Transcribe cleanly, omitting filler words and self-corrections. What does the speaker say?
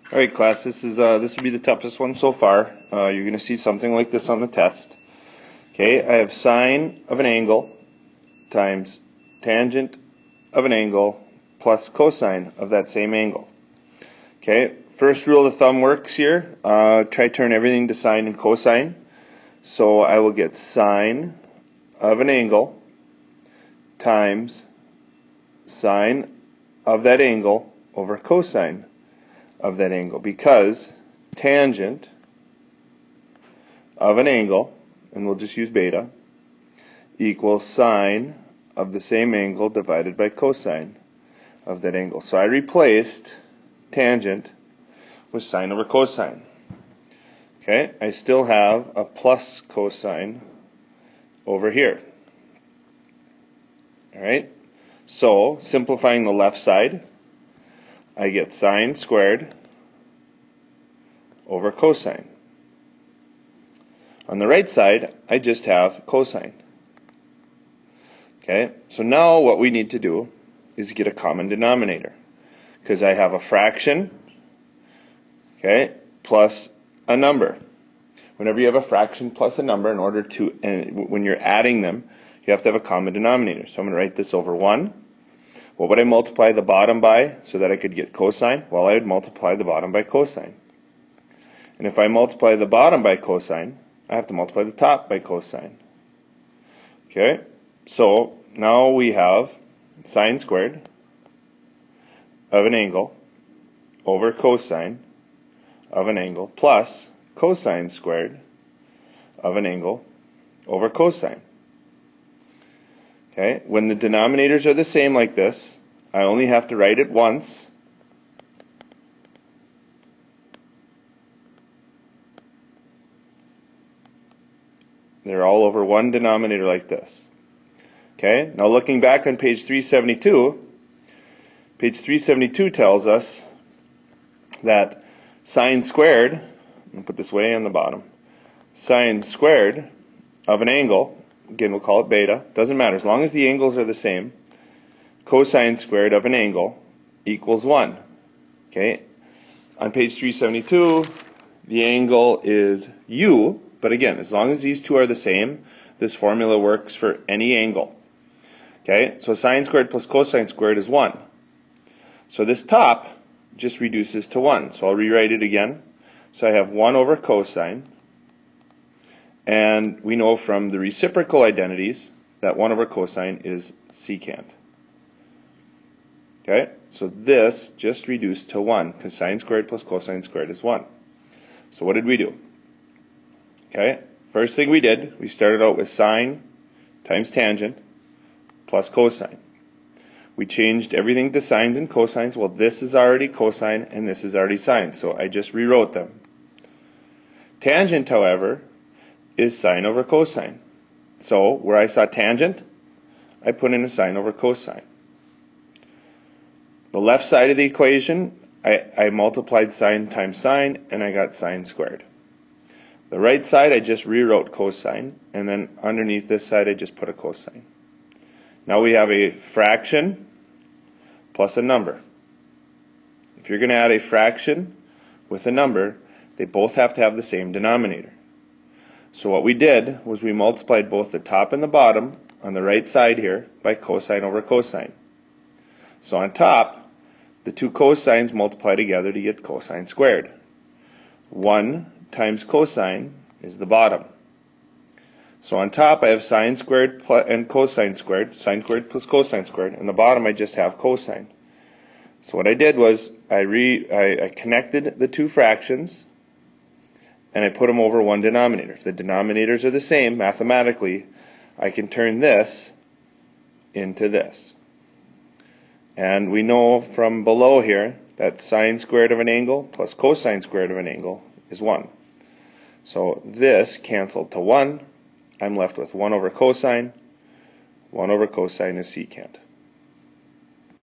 Alright class, this will be the toughest one so far. You're going to see something like this on the test. Okay, I have sine of an angle times tangent of an angle plus cosine of that same angle. Okay, first rule of thumb works here. Try to turn everything to sine and cosine. So I will get sine of an angle times sine of that angle over cosine of that angle, because tangent of an angle, and we'll just use beta, equals sine of the same angle divided by cosine of that angle. So I replaced tangent with sine over cosine. Okay, I still have a plus cosine over here. Alright, so simplifying the left side, I get sine squared over cosine. On the right side, I just have cosine. Okay, so now what we need to do is get a common denominator, because I have a fraction, okay, plus a number. Whenever you have a fraction plus a number, in order to, and when you're adding them, you have to have a common denominator. So I'm going to write this over 1. What would I multiply the bottom by so that I could get cosine? Well, I would multiply the bottom by cosine. And if I multiply the bottom by cosine, I have to multiply the top by cosine. Okay, so now we have sine squared of an angle over cosine of an angle plus cosine squared of an angle over cosine. Okay, when the denominators are the same like this, I only have to write it once. They're all over one denominator like this. Okay, now looking back on page 372, page 372 tells us that sine squared, I'm going to put this way on the bottom, sine squared of an angle, again we'll call it beta, doesn't matter, as long as the angles are the same, cosine squared of an angle equals 1. Okay, on page 372 the angle is u, but again, as long as these two are the same, this formula works for any angle. Okay, so sine squared plus cosine squared is 1. So this top just reduces to 1. So I'll rewrite it again. So I have 1 over cosine. And we know from the reciprocal identities that 1 over cosine is secant. Okay, so this just reduced to 1, because sine squared plus cosine squared is 1. So what did we do? Okay, first thing we did, we started out with sine times tangent plus cosine. We changed everything to sines and cosines. Well, this is already cosine and this is already sine, so I just rewrote them. Tangent, however, is sine over cosine. So where I saw tangent, I put in a sine over cosine. The left side of the equation, I multiplied sine times sine, and I got sine squared. The right side, I just rewrote cosine, and then underneath this side, I just put a cosine. Now we have a fraction plus a number. If you're going to add a fraction with a number, they both have to have the same denominator. So what we did was we multiplied both the top and the bottom on the right side here by cosine over cosine. So on top, the two cosines multiply together to get cosine squared. 1 times cosine is the bottom. So on top I have sine squared and cosine squared, sine squared plus cosine squared, and the bottom I just have cosine. So what I did was I connected the two fractions and I put them over one denominator. If the denominators are the same, mathematically, I can turn this into this. And we know from below here that sine squared of an angle plus cosine squared of an angle is 1. So this canceled to 1. I'm left with 1 over cosine. 1 over cosine is secant.